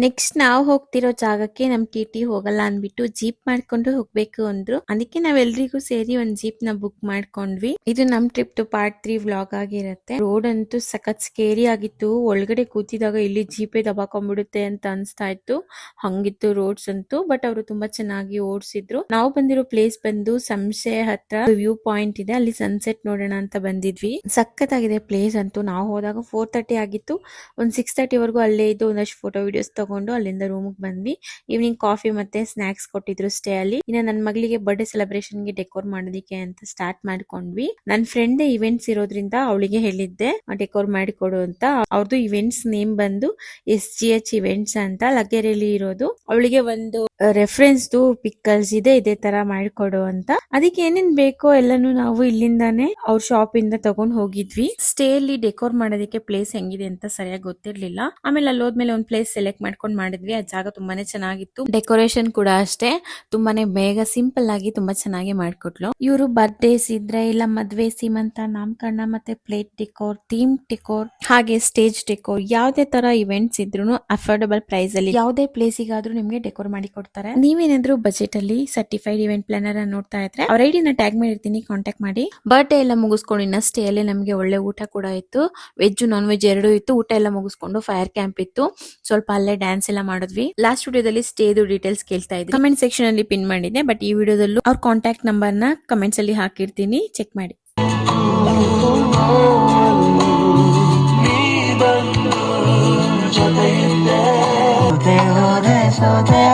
Next ನಾವು ಹೋಗ್ತಿರೋ ಜಾಗಕ್ಕೆ ನಮ್ ಟಿ ಹೋಗಲ್ಲ ಅಂದ್ಬಿಟ್ಟು ಜೀಪ್ ಮಾಡ್ಕೊಂಡು ಹೋಗ್ಬೇಕು ಅಂದ್ರು. ಅದಕ್ಕೆ ನಾವೆಲ್ರಿಗೂ ಸೇರಿ ಒಂದ್ ಜೀಪ್ ನ ಬುಕ್ ಮಾಡ್ಕೊಂಡ್ವಿ. ಇದು ನಮ್ ಟ್ರಿಪ್ ಟು ಪಾರ್ಟ್ 3 ವ್ಲಾಗ್ ಆಗಿರುತ್ತೆ. ರೋಡ್ ಅಂತೂ ಸಖತ್ ಸ್ಕೇರಿ ಆಗಿತ್ತು. ಒಳಗಡೆ ಕೂತಿದಾಗ ಇಲ್ಲಿ ಜೀಪೇ ದಬಾಕೊಂಡ್ಬಿಡುತ್ತೆ ಅಂತ ಅನ್ಸ್ತಾ ಇತ್ತು. ಹಂಗಿತ್ತು ರೋಡ್ಸ್ ಅಂತೂ. ಬಟ್ ಅವರು ತುಂಬಾ ಚೆನ್ನಾಗಿ ಓಡಿಸಿದ್ರು. ನಾವು ಬಂದಿರೋ ಪ್ಲೇಸ್ ಬಂದು ಸಂಶಯ ಹತ್ರ ವ್ಯೂ ಪಾಯಿಂಟ್ ಇದೆ. ಅಲ್ಲಿ ಸನ್ಸೆಟ್ ನೋಡೋಣ ಅಂತ ಬಂದಿದ್ವಿ. ಸಖತ್ತಾಗಿದೆ ಪ್ಲೇಸ್ ಅಂತೂ. ನಾವು ಹೋದಾಗ 4:30 ಆಗಿತ್ತು. ಒಂದ್ 6:30 ವರೆಗೂ ಅಲ್ಲೇ ಇದ್ದು ಒಂದಷ್ಟು ಫೋಟೋ ವಿಡಿಯೋಸ್ ತಗೊಂಡು ಅಲ್ಲಿಂದ ರೂಮ್ಗೆ ಬಂದ್ವಿ. ಈವ್ನಿಂಗ್ ಕಾಫಿ ಮತ್ತೆ ಸ್ನಾಕ್ಸ್ ಕೊಟ್ಟಿದ್ರು ಸ್ಟೇ ಅಲ್ಲಿ. ಇನ್ನ ನನ್ನ ಮಗಳಿಗೆ ಬರ್ಡೇ ಸೆಲೆಬ್ರೇಷನ್ ಗೆ ಡೆಕೋರ್ ಮಾಡೋದಿಕ್ಕೆ ಅಂತ ಸ್ಟಾರ್ಟ್ ಮಾಡ್ಕೊಂಡ್ವಿ. ನನ್ನ ಫ್ರೆಂಡ್ ಇವೆಂಟ್ಸ್ ಇರೋದ್ರಿಂದ ಅವಳಿಗೆ ಹೇಳಿದ್ದೆ ಡೆಕೋರ್ ಮಾಡಿಕೊಡು ಅಂತ. ಅವ್ರದ್ದು ಇವೆಂಟ್ಸ್ ನೇಮ್ ಬಂದು SGH ಇವೆಂಟ್ಸ್ ಅಂತ ಲಗ್ಗೆರೆಯಲ್ಲಿ ಇರೋದು. ಅವಳಿಗೆ ಒಂದು ರೆಫರೆನ್ಸ್ ಪಿಕ್ ಕಳ್ಸಿದೆ ಇದೇ ತರ ಮಾಡಿಕೊಡು ಅಂತ. ಅದಕ್ಕೆ ಏನೇನ್ ಬೇಕೋ ಎಲ್ಲಾನು ನಾವು ಇಲ್ಲಿಂದಾನೆ ಅವ್ರ ಶಾಪ್ ಇಂದ ತಗೊಂಡ್ ಹೋಗಿದ್ವಿ. ಸ್ಟೇ ಅಲ್ಲಿ ಡೆಕೋರ್ ಮಾಡೋದಕ್ಕೆ ಪ್ಲೇಸ್ ಹೆಂಗಿದೆ ಅಂತ ಸರಿಯಾಗಿ ಗೊತ್ತಿರ್ಲಿಲ್ಲ. ಆಮೇಲೆ ಅಲ್ಲಿ ಹೋದ್ಮೇಲೆ ಒಂದ್ ಪ್ಲೇಸ್ ಸೆಲೆಕ್ಟ್ ಮಾಡ್ಕೊಂಡ್ ಮಾಡಿದ್ವಿ. ಆ ಜಾಗ ತುಂಬಾನೇ ಚೆನ್ನಾಗಿತ್ತು. ಡೆಕೋರೇಷನ್ ಕೂಡ ಅಷ್ಟೇ ತುಂಬಾನೇ ಬೇಗ ಸಿಂಪಲ್ ಆಗಿ ತುಂಬಾ ಚೆನ್ನಾಗಿ ಮಾಡ್ಕೊಟ್ಲು. ಇವರು ಬರ್ತ್ಡೇಸ್ ಇದ್ರೆ ಇಲ್ಲ ಮದ್ವೆ, ಸೀಮಂತ, ನಾಮಕರಣ ಮತ್ತೆ ಪ್ಲೇಟ್ ಡೆಕೋರ್, ಥೀಮ್ ಡೆಕೋರ್ ಹಾಗೆ ಸ್ಟೇಜ್ ಡೆಕೋರ್ ಯಾವ್ದೇ ತರ ಇವೆಂಟ್ಸ್ ಇದ್ರು ಅಫೋರ್ಡಬಲ್ ಪ್ರೈಸ್ ಅಲ್ಲಿ ಯಾವುದೇ ಪ್ಲೇಸಿಗಾದ್ರೂ ನಿಮ್ಗೆ ಡೆಕೋರ್ ಮಾಡಿ ಕೊಡ್ತಾರೆ. ನೀವೇನಾದ್ರೂ ಬಜೆಟ್ ಅಲ್ಲಿ ಸರ್ಟಿಫೈಡ್ ಇವೆಂಟ್ ಪ್ಲಾನರ್ ನೋಡ್ತಾ ಇದ್ರೆ ಅವ್ರ ಐಡಿನ ಟ್ಯಾಗ್ ಮಾಡಿರ್ತೀನಿ, ಕಾಂಟ್ಯಾಕ್ಟ್ ಮಾಡಿ. ಬರ್ಡೇ ಎಲ್ಲ ಮುಗಿಸ್ಕೊಂಡು ಇನ್ನ ಸ್ಟೇ ಅಲ್ಲಿ ನಮ್ಗೆ ಒಳ್ಳೆ ಊಟ ಕೂಡ ಇತ್ತು. ವೆಜ್ ನಾನ್ ವೆಜ್ ಎರಡೂ ಇತ್ತು. ಊಟ ಎಲ್ಲ ಮುಗಿಸ್ಕೊಂಡು ಫೈರ್ ಕ್ಯಾಂಪ್ ಇತ್ತು. ಸ್ವಲ್ಪ ಅಲ್ಲೇ ಡ್ಯಾನ್ಸ್ ಎಲ್ಲ ಮಾಡಿದ್ವಿ. ಲಾಸ್ಟ್ ವಿಡಿಯೋದಲ್ಲಿ ಸ್ಟೇದು ಡೀಟೇಲ್ಸ್ ಕೇಳ್ತಾ ಇದ್ವಿ. ಕಮೆಂಟ್ ಸೆಕ್ಷನ್ ಅಲ್ಲಿ ಪಿನ್ ಮಾಡಿದ್ದೆ. ಬಟ್ ಈ ವಿಡಿಯೋದಲ್ಲೂ ಅವ್ರ ಕಾಂಟ್ಯಾಕ್ಟ್ ನಂಬರ್ ನ ಕಮೆಂಟ್ಸ್ ಅಲ್ಲಿ ಹಾಕಿರ್ತೀನಿ, ಚೆಕ್ ಮಾಡಿ. ಜೊತೆ